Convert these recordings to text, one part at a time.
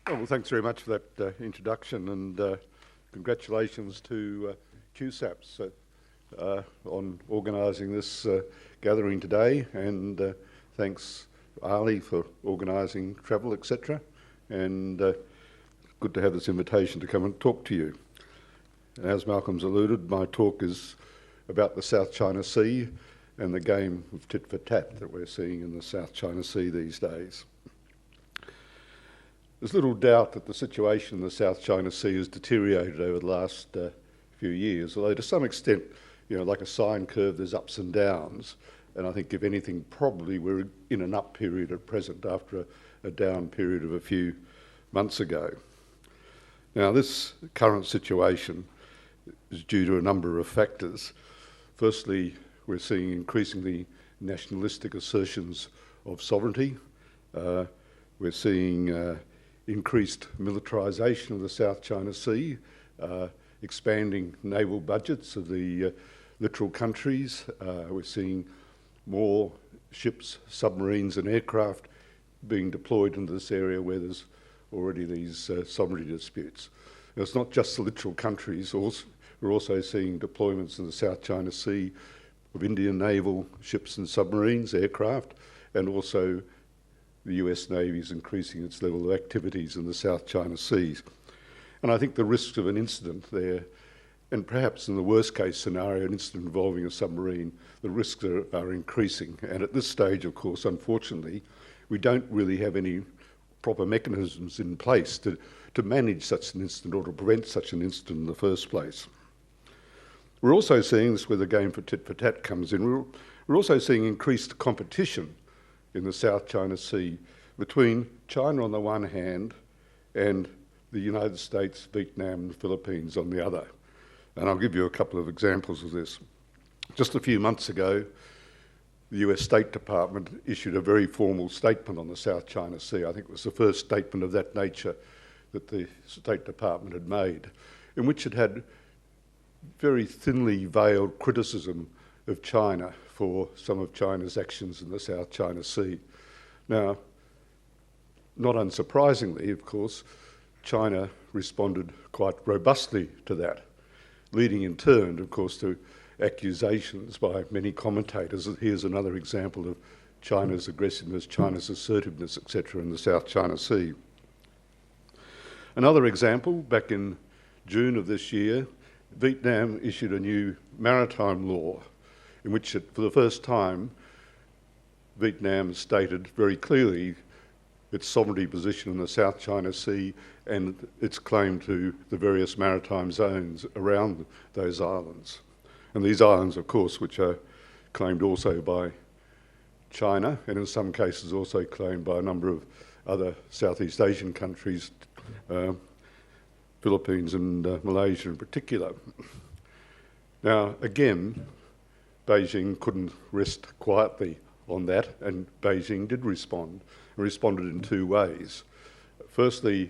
Well, thanks very much for that introduction, and congratulations to QSAPS on organising this gathering today, and thanks Ali for organising travel, etc. And good to have this invitation to come and talk to you. And as Malcolm's alluded, my talk is about the South China Sea and the game of tit for tat that we're seeing in the South China Sea these days. There's little doubt that the situation in the South China Sea has deteriorated over the last few years, although to some extent, like a sine curve, there's ups and downs. And I think, if anything, probably we're in an up period at present after a down period of a few months ago. Now, this current situation is due to a number of factors. Firstly, we're seeing increasingly nationalistic assertions of sovereignty. We're seeing increased militarisation of the South China Sea, expanding naval budgets of the littoral countries. We're seeing more ships, submarines and aircraft being deployed into this area where there's already these sovereignty disputes. Now, it's not just the littoral countries. We're also seeing deployments in the South China Sea of Indian naval ships and submarines, aircraft, and also the US Navy is increasing its level of activities in the South China Seas. And I think the risks of an incident there, and perhaps in the worst case scenario, an incident involving a submarine, the risks are increasing. And at this stage, of course, unfortunately, we don't really have any proper mechanisms in place to manage such an incident or to prevent such an incident in the first place. We're also seeing, this is where the game for tit for tat comes in, we're also seeing increased competition in the South China Sea between China on the one hand and the United States, Vietnam and the Philippines on the other. And I'll give you a couple of examples of this. Just a few months ago, the US State Department issued a very formal statement on the South China Sea. I think it was the first statement of that nature that the State Department had made, in which it had very thinly veiled criticism of China for some of China's actions in the South China Sea. Now, not unsurprisingly, of course, China responded quite robustly to that, leading in turn, of course, to accusations by many commentators that here's another example of China's aggressiveness, China's assertiveness, etc. in the South China Sea. Another example, back in June of this year, Vietnam issued a new maritime law in which, for the first time, Vietnam stated very clearly its sovereignty position in the South China Sea and its claim to the various maritime zones around those islands. And these islands, of course, which are claimed also by China, and in some cases also claimed by a number of other Southeast Asian countries, Philippines and Malaysia in particular. Now, again, Beijing couldn't rest quietly on that, and Beijing did respond, and responded in two ways. Firstly,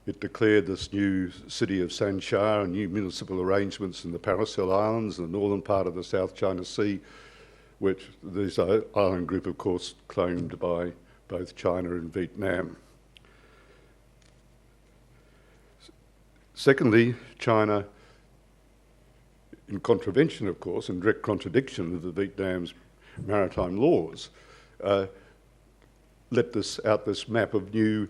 it declared this new city of Sansha and new municipal arrangements in the Paracel Islands, the northern part of the South China Sea, which this island group, of course, claimed by both China and Vietnam. Secondly, China, in contravention, of course, in direct contradiction of the Vietnam's maritime laws, let this map of new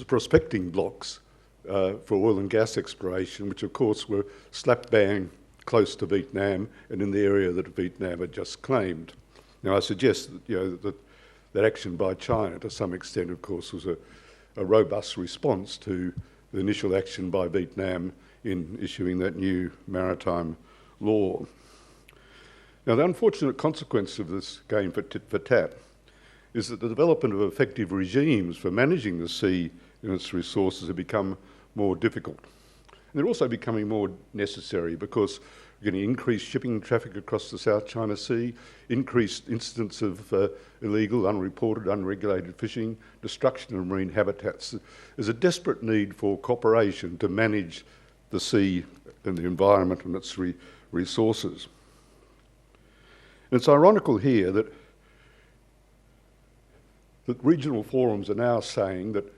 prospecting blocks for oil and gas exploration, which of course were slap bang close to Vietnam and in the area that Vietnam had just claimed. Now, I suggest that that action by China, to some extent, of course, was a robust response to the initial action by Vietnam in issuing that new maritime law. Now, the unfortunate consequence of this game for tit for tat is that the development of effective regimes for managing the sea and its resources have become more difficult. And they're also becoming more necessary because we're getting increased shipping traffic across the South China Sea, increased incidents of illegal, unreported, unregulated fishing, destruction of marine habitats. There's a desperate need for cooperation to manage the sea and the environment and its resources. And it's ironical here that that regional forums are now saying that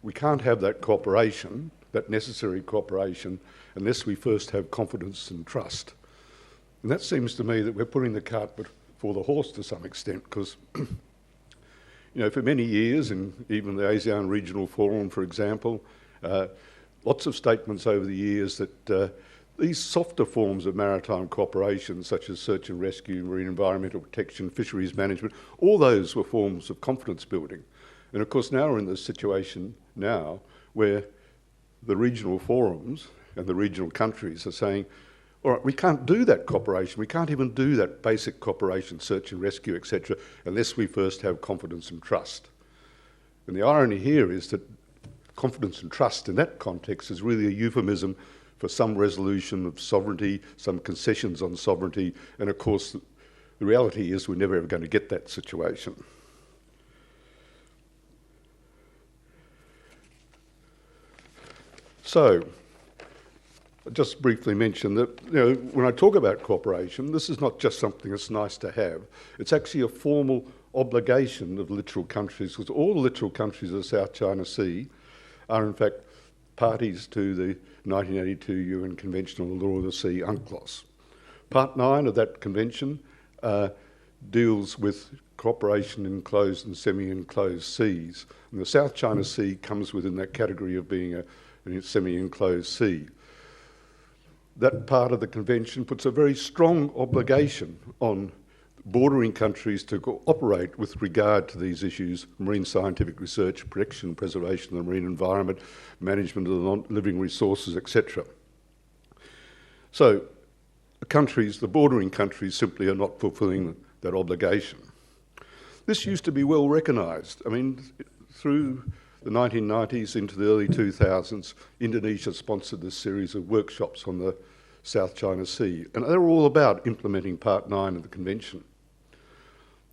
we can't have that cooperation, that necessary cooperation, unless we first have confidence and trust. And that seems to me that we're putting the cart before the horse to some extent, because for many years, and even the ASEAN Regional Forum, for example, lots of statements over the years that these softer forms of maritime cooperation, such as search and rescue, marine environmental protection, fisheries management, all those were forms of confidence building. And of course now we're in this situation now where the regional forums and the regional countries are saying, all right, we can't do that cooperation, we can't even do that basic cooperation, search and rescue, etc., unless we first have confidence and trust. And the irony here is that confidence and trust in that context is really a euphemism for some resolution of sovereignty, some concessions on sovereignty, and of course the reality is we're never ever going to get that situation. So, I'll just briefly mention that when I talk about cooperation, this is not just something that's nice to have. It's actually a formal obligation of littoral countries, because all the littoral countries of the South China Sea are in fact parties to the 1982 UN Convention on the Law of the Sea, UNCLOS. Part 9 of that convention deals with cooperation in enclosed and semi-enclosed seas. And the South China Sea comes within that category of being a semi-enclosed sea. That part of the convention puts a very strong obligation on bordering countries to cooperate with regard to these issues: marine scientific research, protection and preservation of the marine environment, management of the non-living resources, etc. So the bordering countries simply are not fulfilling that obligation. This used to be well recognised. I mean, through the 1990s into the early 2000s, Indonesia sponsored this series of workshops on the South China Sea, and they were all about implementing Part 9 of the Convention.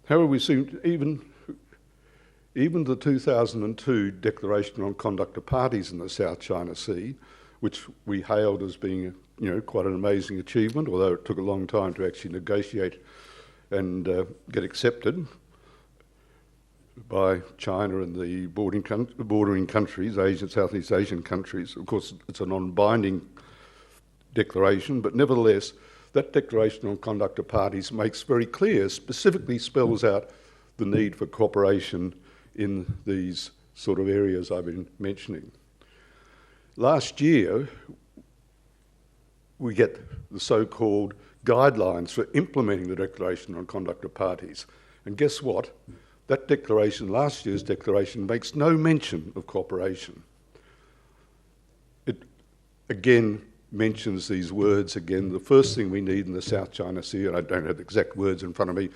However, we seem even the 2002 Declaration on Conduct of Parties in the South China Sea, which we hailed as being quite an amazing achievement, although it took a long time to actually negotiate and get accepted by China and the bordering countries, Southeast Asian countries. Of course, it's a non-binding declaration, but nevertheless, that Declaration on Conduct of Parties makes very clear, specifically spells out the need for cooperation in these sort of areas I've been mentioning. Last year, we get the so-called guidelines for implementing the Declaration on Conduct of Parties. And guess what? That declaration, last year's declaration, makes no mention of cooperation. It again mentions these words again. The first thing we need in the South China Sea, and I don't have the exact words in front of me,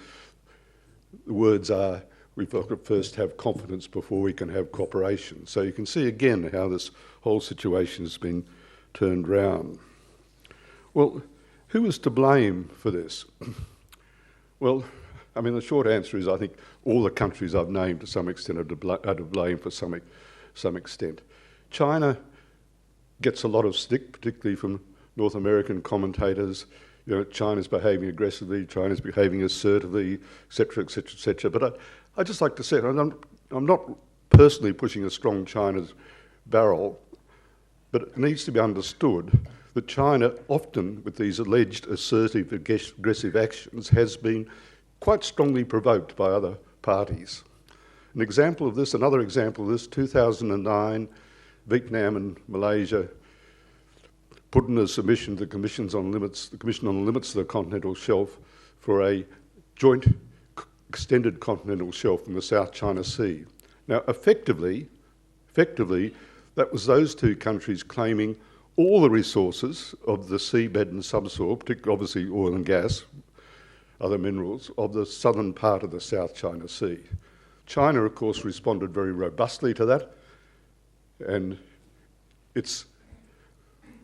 the words are, we've got to first have confidence before we can have cooperation. So you can see again how this whole situation has been turned round. Well, who is to blame for this? Well, I mean, the short answer is I think all the countries I've named to some extent are to blame for some extent. China gets a lot of stick, particularly from North American commentators. China's behaving aggressively, China's behaving assertively, etc., etc., etc. But I'd just like to say, I'm not personally pushing a strong China's barrel, but it needs to be understood that China often, with these alleged assertive, aggressive actions, has been quite strongly provoked by other parties. Another example of this, 2009, Vietnam and Malaysia put in a submission to the Commission on the Limits of the Continental Shelf for a joint extended continental shelf in the South China Sea. Now, effectively, that was those two countries claiming all the resources of the seabed and subsoil, particularly obviously oil and gas, other minerals, of the southern part of the South China Sea. China, of course, responded very robustly to that, and its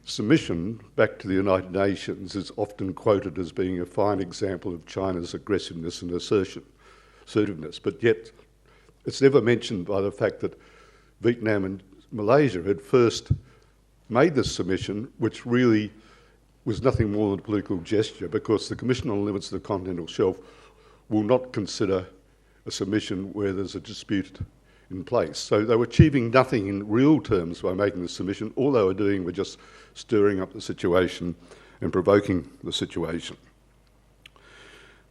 submission back to the United Nations is often quoted as being a fine example of China's aggressiveness and assertiveness, but yet it's never mentioned by the fact that Vietnam and Malaysia had first made this submission, which really was nothing more than a political gesture, because the Commission on the Limits of the Continental Shelf will not consider a submission where there's a dispute in place. So they were achieving nothing in real terms by making the submission. All they were doing was just stirring up the situation and provoking the situation.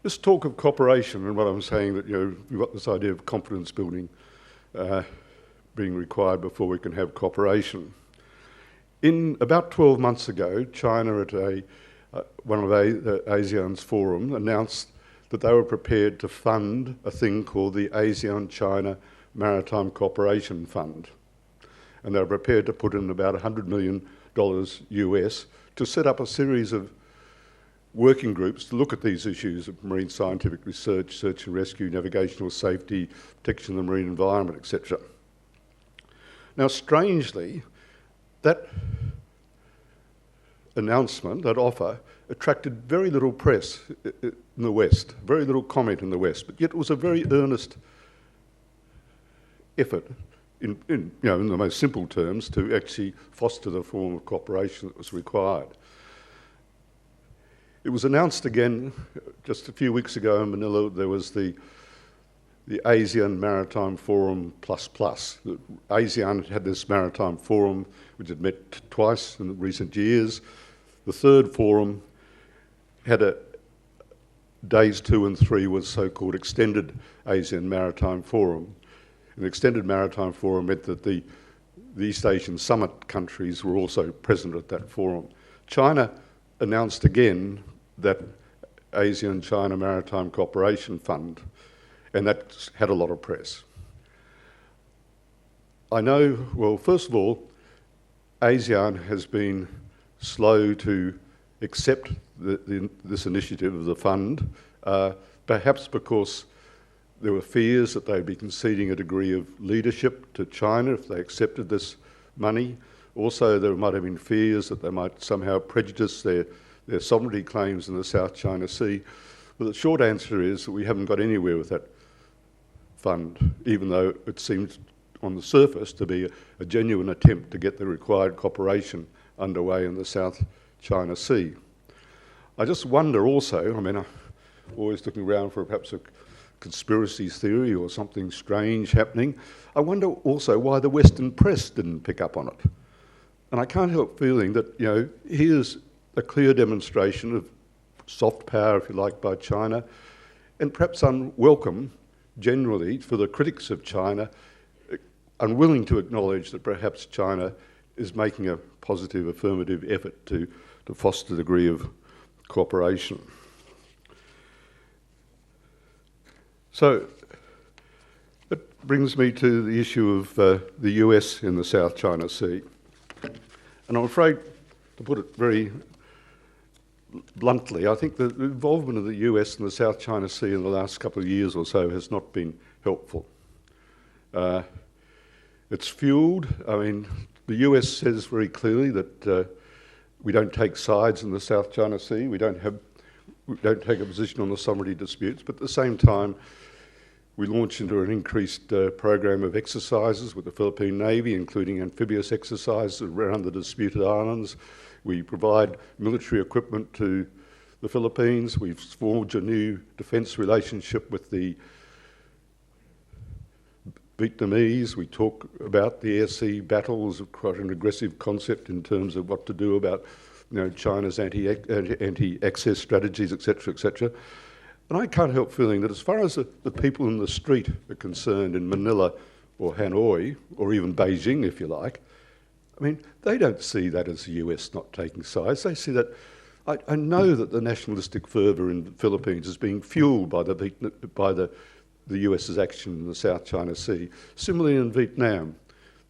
This talk of cooperation and what I'm saying that, we've got this idea of confidence building being required before we can have cooperation. In about 12 months ago, China at one of ASEAN's forum announced that they were prepared to fund a thing called the Asean-China Maritime Cooperation Fund. And they were prepared to put in about $100 million US to set up a series of working groups to look at these issues of marine scientific research, search and rescue, navigational safety, protection of the marine environment, etc. Now, strangely, that announcement, that offer, attracted very little press in the West, very little comment in the West, but yet it was a very earnest effort, in the most simple terms, to actually foster the form of cooperation that was required. It was announced again just a few weeks ago in Manila. There was the ASEAN Maritime Forum Plus. ASEAN had this maritime forum which had met twice in recent years. The third forum had days 2 and 3 was so-called extended ASEAN Maritime Forum. An extended maritime forum meant that the East Asian summit countries were also present at that forum. China announced again that Asean-China Maritime Cooperation Fund, and that had a lot of press. I know, well, first of all, ASEAN has been slow to accept this initiative of the fund, perhaps because there were fears that they'd be conceding a degree of leadership to China if they accepted this money. Also, there might have been fears that they might somehow prejudice their sovereignty claims in the South China Sea. But the short answer is that we haven't got anywhere with that fund, even though it seems on the surface to be a genuine attempt to get the required cooperation underway in the South China Sea. I just wonder also, I'm always looking around for perhaps a conspiracy theory or something strange happening. I wonder also why the Western press didn't pick up on it. And I can't help feeling that, here's a clear demonstration of soft power, if you like, by China, and perhaps unwelcome generally for the critics of China, unwilling to acknowledge that perhaps China is making a positive, affirmative effort to foster a degree of cooperation. So that brings me to the issue of the US in the South China Sea. And I'm afraid, to put it very bluntly, I think the involvement of the US in the South China Sea in the last couple of years or so has not been helpful. It's fuelled, the US says very clearly that we don't take sides in the South China Sea, we don't take a position on the sovereignty disputes, but at the same time, we launch into an increased program of exercises with the Philippine Navy, including amphibious exercises around the disputed islands. We provide military equipment to the Philippines. We've forged a new defence relationship with the Vietnamese. We talk about the air-sea battles, quite an aggressive concept in terms of what to do about China's anti-access strategies, etc., etc. And I can't help feeling that as far as the people in the street are concerned in Manila or Hanoi, or even Beijing, if you like, they don't see that as the US not taking sides. They see that, I know that the nationalistic fervour in the Philippines is being fuelled by the US's action in the South China Sea. Similarly in Vietnam,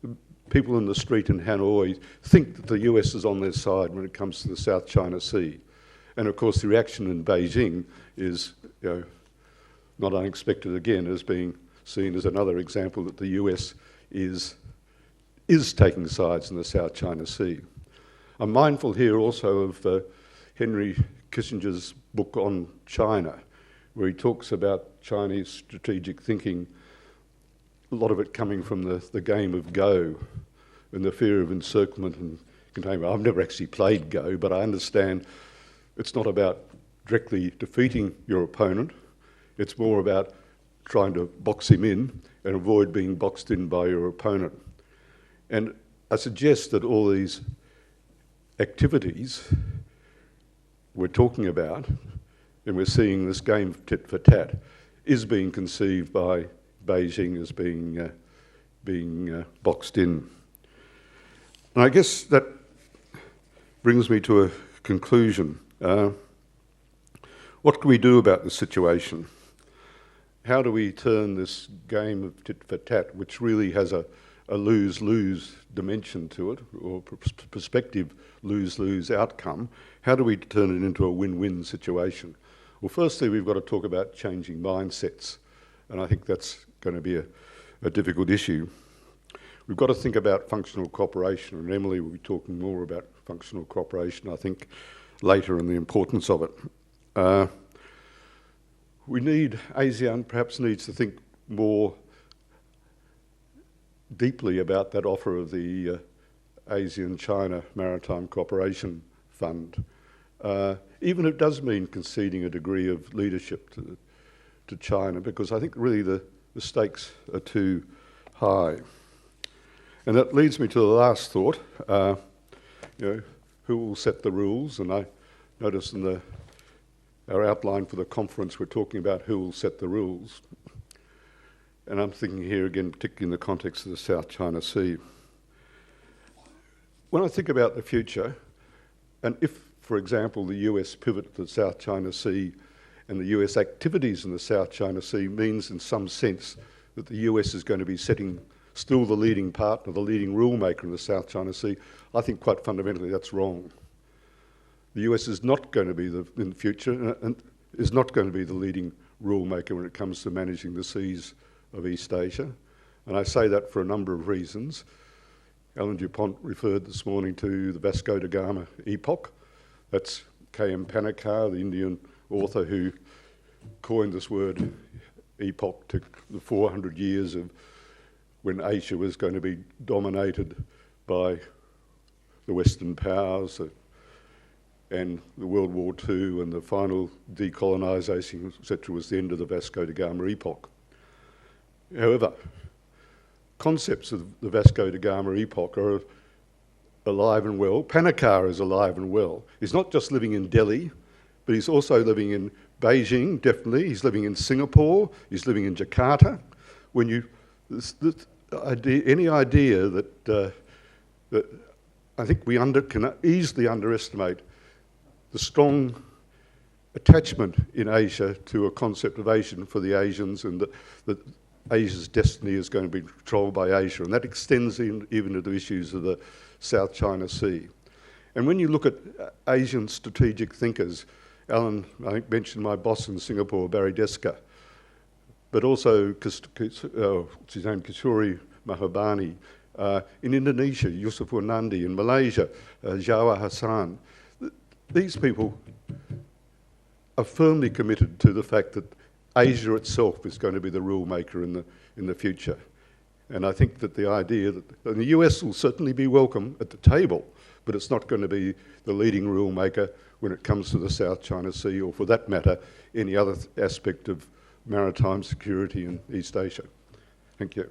the people in the street in Hanoi think that the US is on their side when it comes to the South China Sea. And of course the reaction in Beijing is not unexpected again, as being seen as another example that the US is taking sides in the South China Sea. I'm mindful here also of Henry Kissinger's book on China, where he talks about Chinese strategic thinking, a lot of it coming from the game of Go and the fear of encirclement and containment. I've never actually played Go, but I understand it's not about directly defeating your opponent. It's more about trying to box him in and avoid being boxed in by your opponent. And I suggest that all these activities we're talking about, and we're seeing this game of tit for tat, is being conceived by Beijing as being boxed in. And I guess that brings me to a conclusion. What can we do about the situation? How do we turn this game of tit for tat, which really has a lose-lose dimension to it, or prospective lose-lose outcome, how do we turn it into a win-win situation? Well, firstly, we've got to talk about changing mindsets, and I think that's going to be a difficult issue. We've got to think about functional cooperation, and Emily will be talking more about functional cooperation, I think, later, and the importance of it. ASEAN perhaps needs to think more deeply about that offer of the Asean-China Maritime Cooperation Fund, even if it does mean conceding a degree of leadership to China, because I think really the stakes are too high. And that leads me to the last thought, who will set the rules? And I noticed in our outline for the conference we're talking about who will set the rules. And I'm thinking here again, particularly in the context of the South China Sea. When I think about the future, and if, for example, the US pivot to the South China Sea and the US activities in the South China Sea means in some sense that the US is going to be still the leading partner, the leading rule maker in the South China Sea, I think quite fundamentally that's wrong. The US is not going to be in the future and is not going to be the leading rule maker when it comes to managing the seas of East Asia. And I say that for a number of reasons. Alan Dupont referred this morning to the Vasco da Gama epoch. That's K.M. Panikar, the Indian author who coined this word epoch to the 400 years of when Asia was going to be dominated by the Western powers and the World War II and the final decolonisation, etc., was the end of the Vasco da Gama epoch. However, concepts of the Vasco da Gama epoch are alive and well. Panikar is alive and well. He's not just living in Delhi, but he's also living in Beijing, definitely. He's living in Singapore. He's living in Jakarta. Any idea that I think we can easily underestimate the strong attachment in Asia to a concept of Asian for the Asians, and that Asia's destiny is going to be controlled by Asia, and that extends even to the issues of the South China Sea. And when you look at Asian strategic thinkers, Alan, I think, mentioned my boss in Singapore, Barry Desker, but also, what's his name, Kishori Mahbubani, in Indonesia, Yusuf Wanandi, in Malaysia, Jawa Hassan. These people are firmly committed to the fact that Asia itself is going to be the rule maker in the future. And I think that the idea that the US will certainly be welcome at the table, but it's not going to be the leading rule maker when it comes to the South China Sea, or for that matter, any other aspect of maritime security in East Asia. Thank you.